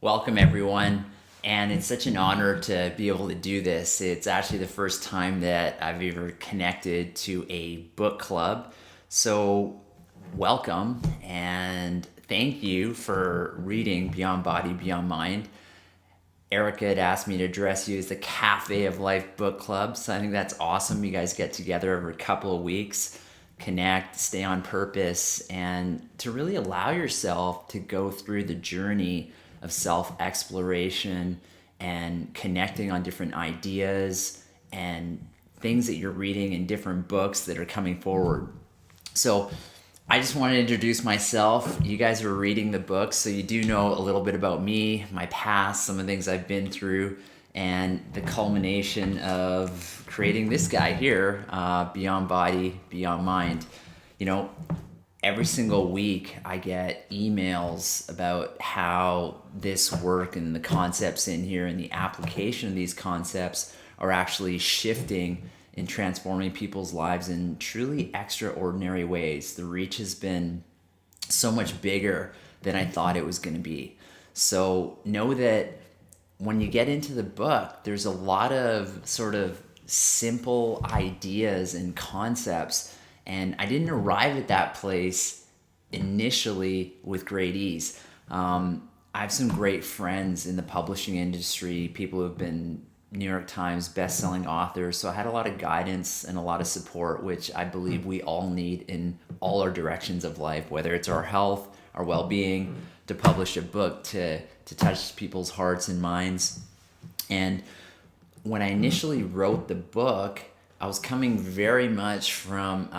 Welcome, everyone. And it's such an honor to be able to do this. It's actually the first time that I've ever connected to a book club. So, welcome and thank you for reading Beyond Body, Beyond Mind. Erica had asked me to address you as the Cafe of Life book club. So I think that's awesome. You guys get together over a couple of weeks, connect, stay on purpose, and to really allow yourself to go through the journey of self exploration and connecting on different ideas and things that you're reading in different books that are coming forward. So I just want to introduce myself. You guys are reading the book, so you do know a little bit about me, my past, some of the things I've been through, and the culmination of creating this guy here, Beyond Body, Beyond Mind. You know, every single week I get emails about how this work and the concepts in here and the application of these concepts are actually shifting and transforming people's lives in truly extraordinary ways. The reach has been so much bigger than I thought it was going to be. So know that when you get into the book, there's a lot of sort of simple ideas and concepts. And I didn't arrive at that place initially with great ease. I have some great friends in the publishing industry, people who have been New York Times best-selling authors. So I had a lot of guidance and a lot of support, which I believe we all need in all our directions of life, whether it's our health, our well-being, to publish a book, to touch people's hearts and minds. And when I initially wrote the book, I was coming very much from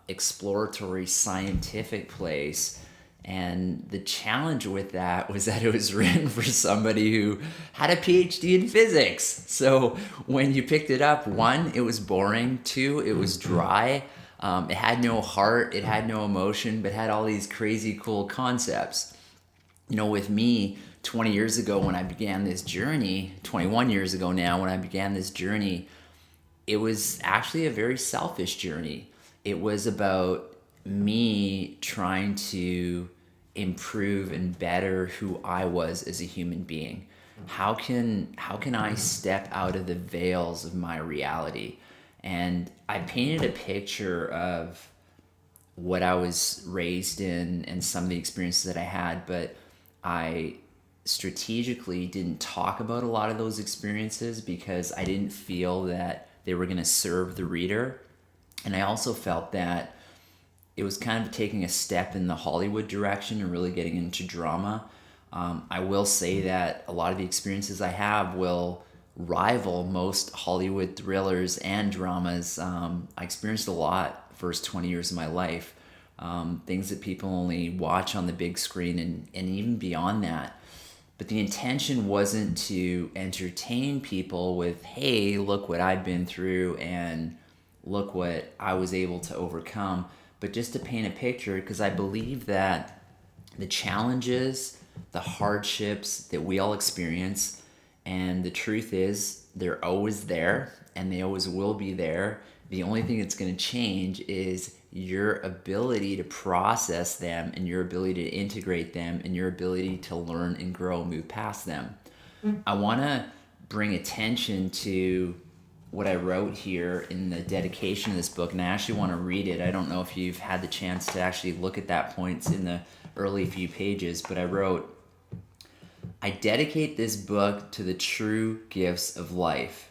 exploratory scientific place. And the challenge with that was that it was written for somebody who had a PhD in physics. So when you picked it up, one, it was boring. Two, it was dry. It had no heart. It had no emotion, but had all these crazy cool concepts. You know, with me, 20 years ago when I began this journey, 21 years ago now when I began this journey, it was actually a very selfish journey. It was about me trying to improve and better who I was as a human being. How can I step out of the veils of my reality? And I painted a picture of what I was raised in and some of the experiences that I had, but I strategically didn't talk about a lot of those experiences because I didn't feel that they were going to serve the reader. And I also felt that it was kind of taking a step in the Hollywood direction and really getting into drama. I will say that a lot of the experiences I have will rival most Hollywood thrillers and dramas. I experienced a lot first 20 years of my life. Things that people only watch on the big screen and even beyond that. But the intention wasn't to entertain people with, hey, look what I've been through and look what I was able to overcome, but just to paint a picture, because I believe that the challenges, the hardships that we all experience, and the truth is they're always there and they always will be there. The only thing that's going to change is your ability to process them and your ability to integrate them and your ability to learn and grow and move past them. I want to bring attention to what I wrote here in the dedication of this book, and I actually want to read it. I don't know if you've had the chance to actually look at that point in the early few pages, but I wrote, I dedicate this book to the true gifts of life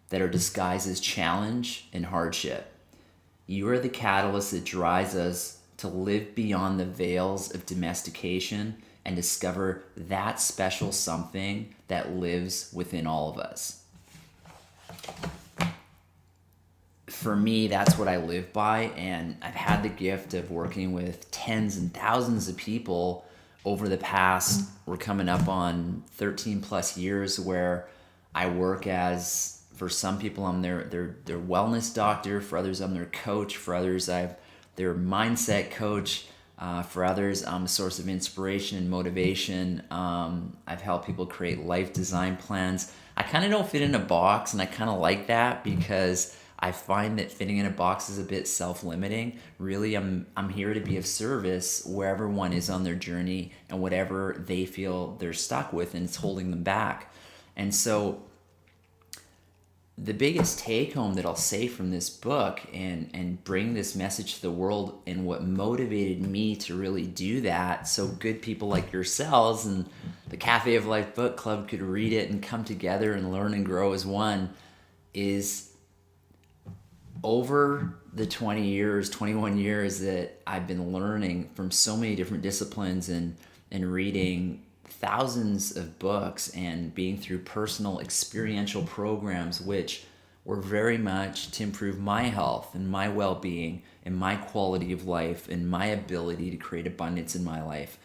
that are disguised as challenge and hardship. You are the catalyst that drives us to live beyond the veils of domestication and discover that special something that lives within all of us. For me, that's what I live by, and I've had the gift of working with tens and thousands of people over the past, we're coming up on 13 plus years where I work as, for some people, I'm their wellness doctor, for others, I'm their coach, for others, I'm their mindset coach, for others, I'm a source of inspiration and motivation. I've helped people create life design plans. I kind of don't fit in a box, and I kind of like that because I find that fitting in a box is a bit self-limiting. Really, I'm here to be of service wherever one is on their journey and whatever they feel they're stuck with and it's holding them back. And so the biggest take home that I'll say from this book and bring this message to the world, and what motivated me to really do that so good people like yourselves and the Cafe of Life book club could read it and come together and learn and grow as one, is over the 21 years that I've been learning from so many different disciplines and reading thousands of books and being through personal experiential programs, which were very much to improve my health and my well-being and my quality of life and my ability to create abundance in my life.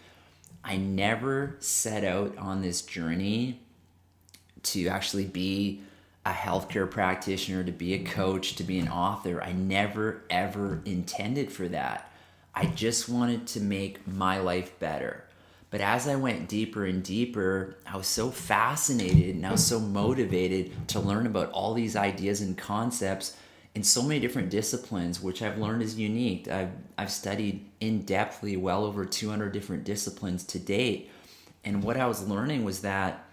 I never set out on this journey to actually be a healthcare practitioner, to be a coach, to be an author. I never ever intended for that. I just wanted to make my life better. But as I went deeper and deeper, I was so fascinated and I was so motivated to learn about all these ideas and concepts in so many different disciplines, which I've learned is unique. I've studied in-depthly well over 200 different disciplines to date. And what I was learning was that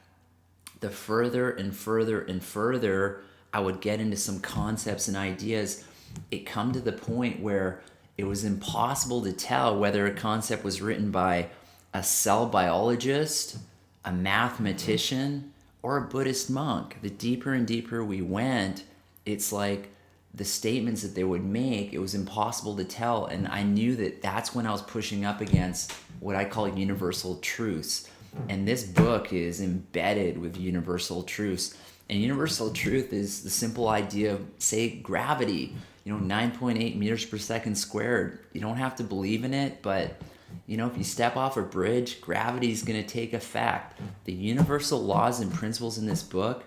the further and further and further I would get into some concepts and ideas, it come to the point where it was impossible to tell whether a concept was written by a cell biologist, a mathematician, or a Buddhist monk. The deeper and deeper we went, it's like the statements that they would make, it was impossible to tell. And I knew that that's when I was pushing up against what I call universal truths. And this book is embedded with universal truths. And universal truth is the simple idea of, say, gravity, 9.8 meters per second squared. You don't have to believe in it, but if you step off a bridge, gravity is going to take effect. The universal laws and principles in this book,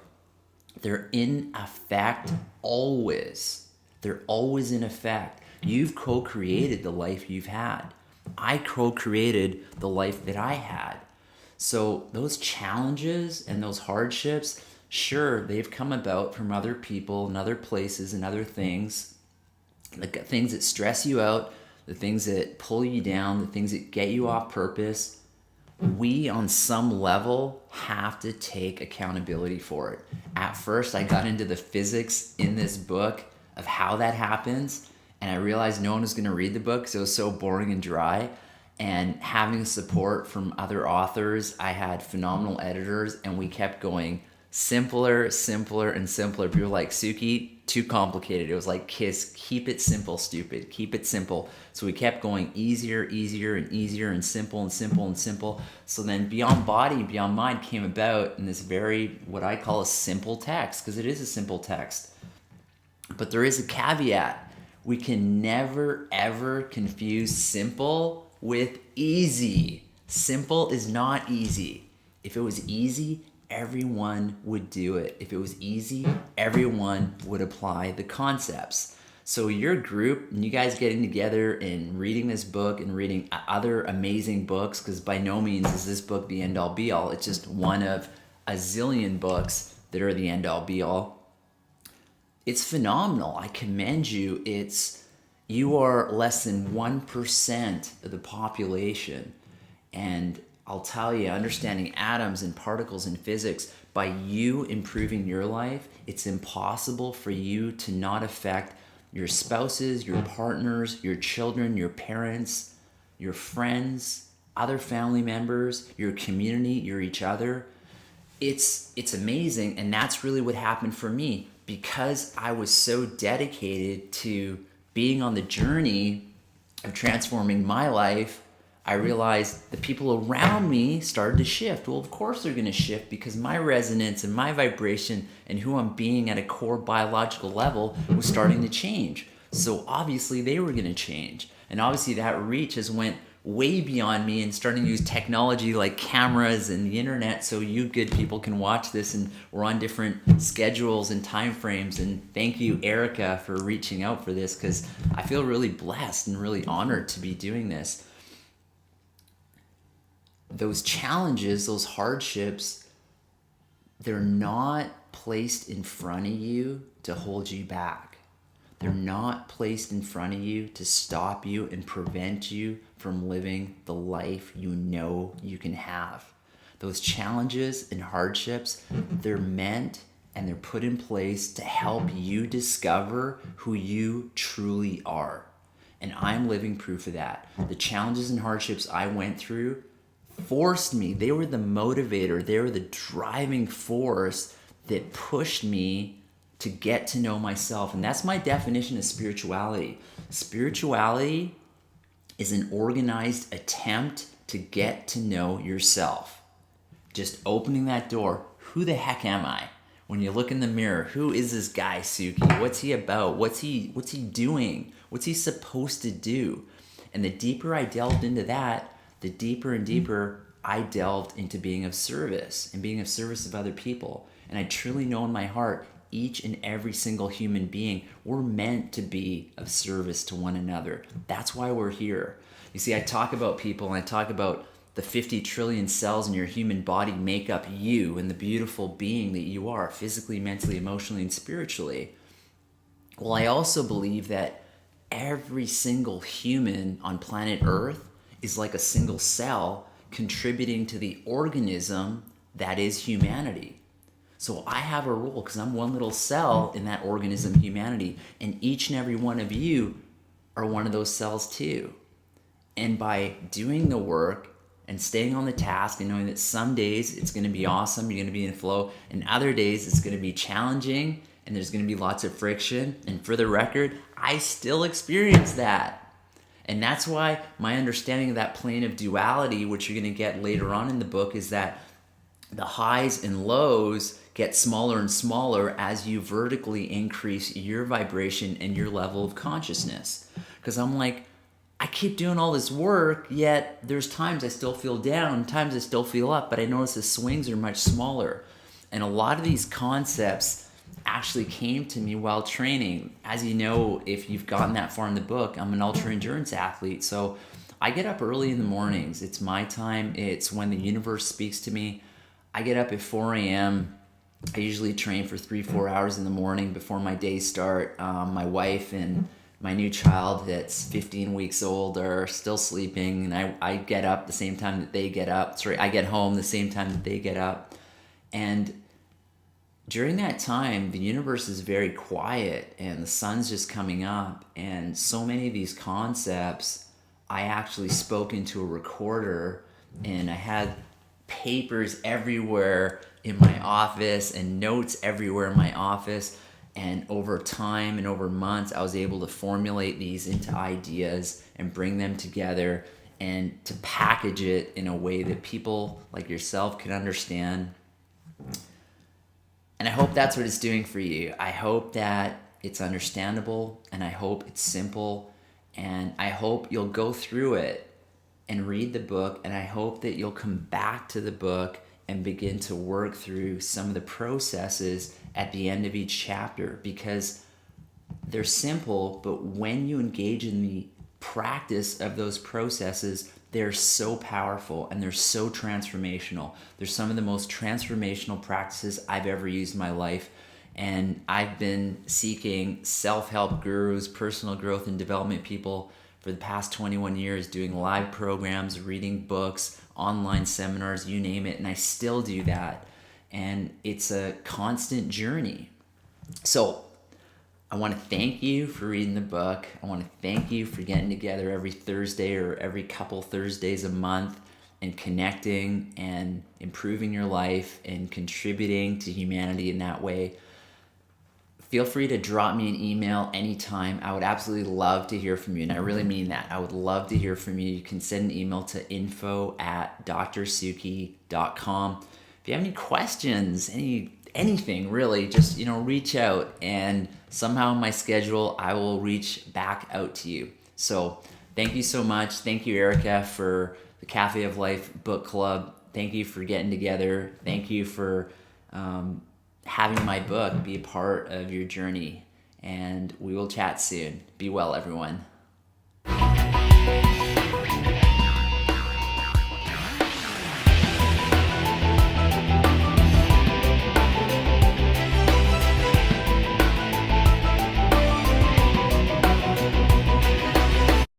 they're in effect always. They're always in effect. You've co-created the life you've had. I co-created the life that I had. So those challenges and those hardships, sure, they've come about from other people and other places and other things, like things that stress you out, the things that pull you down, the things that get you off purpose. We, on some level, have to take accountability for it. At first, I got into the physics in this book of how that happens, and I realized no one was going to read the book because it was so boring and dry. And having support from other authors, I had phenomenal editors, and we kept going simpler, simpler, and simpler. People were like, Sukhi, too complicated. It was like KISS, keep it simple, stupid, keep it simple. So we kept going easier, easier, and easier, and simple, and simple, and simple. So then Beyond Body, Beyond Mind came about in this very, what I call a simple text, because it is a simple text. But there is a caveat. We can never, ever confuse simple with easy. Simple is not easy. If it was easy, everyone would do it. If it was easy, everyone would apply the concepts. So your group and you guys getting together and reading this book and reading other amazing books, because by no means is this book the end all be all. It's just one of a zillion books that are the end all be all. It's phenomenal. I commend you. You are less than 1% of the population. And I'll tell you, understanding atoms and particles and physics, by you improving your life, it's impossible for you to not affect your spouses, your partners, your children, your parents, your friends, other family members, your community, your each other. It's amazing. And that's really what happened for me, because I was so dedicated to being on the journey of transforming my life. I realized the people around me started to shift. Well, of course they're going to shift, because my resonance and my vibration and who I'm being at a core biological level was starting to change. So obviously they were going to change. And obviously that reach has went way beyond me and starting to use technology like cameras and the internet so you good people can watch this, and we're on different schedules and time frames. And thank you, Erica, for reaching out for this, because I feel really blessed and really honored to be doing this. Those challenges, those hardships, they're not placed in front of you to hold you back. They're not placed in front of you to stop you and prevent you from living the life you know you can have. Those challenges and hardships, they're meant and they're put in place to help you discover who you truly are. And I'm living proof of that. The challenges and hardships I went through forced me, they were the motivator, they were the driving force that pushed me to get to know myself. And that's my definition of spirituality. Spirituality is an organized attempt to get to know yourself. Just opening that door. Who the heck am I? When you look in the mirror, who is this guy, Sukhi? What's he about? What's he doing? What's he supposed to do? And the deeper I delved into that, the deeper and deeper I delved into being of service and being of service of other people. And I truly know in my heart, each and every single human being, we're meant to be of service to one another. That's why we're here. You see, I talk about people and I talk about the 50 trillion cells in your human body make up you and the beautiful being that you are, physically, mentally, emotionally, and spiritually. Well, I also believe that every single human on planet Earth is like a single cell contributing to the organism that is humanity. So I have a role because I'm one little cell in that organism, humanity, and each and every one of you are one of those cells too. And by doing the work and staying on the task and knowing that some days it's going to be awesome, you're going to be in flow, and other days it's going to be challenging and there's going to be lots of friction. And for the record, I still experience that. And that's why my understanding of that plane of duality, which you're going to get later on in the book, is that the highs and lows get smaller and smaller as you vertically increase your vibration and your level of consciousness. Because I'm like, I keep doing all this work, yet there's times I still feel down, times I still feel up, but I notice the swings are much smaller. And a lot of these concepts actually came to me while training. As you know, if you've gotten that far in the book, I'm an ultra endurance athlete. So I get up early in the mornings. It's my time. It's when the universe speaks to me. I get up at 4 a.m. I usually train for 3-4 hours in the morning before my days start. My wife and my new child that's 15 weeks old are still sleeping, and I get up the same time that they get up. Sorry, I get home the same time that they get up. And during that time, the universe is very quiet and the sun's just coming up. And so many of these concepts, I actually spoke into a recorder, and I had papers everywhere in my office and notes everywhere in my office. And over time and over months, I was able to formulate these into ideas and bring them together and to package it in a way that people like yourself can understand. And I hope that's what it's doing for you. I hope that it's understandable, and I hope it's simple, and I hope you'll go through it and read the book, and I hope that you'll come back to the book and begin to work through some of the processes at the end of each chapter, because they're simple, but when you engage in the practice of those processes, they're so powerful and they're so transformational. They're some of the most transformational practices I've ever used in my life. And I've been seeking self-help gurus, personal growth and development people for the past 21 years, doing live programs, reading books, online seminars, you name it, and I still do that. And it's a constant journey. So I want to thank you for reading the book. I want to thank you for getting together every Thursday or every couple Thursdays a month and connecting and improving your life and contributing to humanity in that way. Feel free to drop me an email anytime. I would absolutely love to hear from you, and I really mean that. I would love to hear from you. You can send an email to info@drsukhi.com. If you have any questions, anything really, just reach out, and somehow in my schedule I will reach back out to you. So thank you so much. Thank you, Erica, for the Cafe of Life book club. Thank you for getting together. Thank you for having my book be a part of your journey, and we will chat soon. Be well, everyone.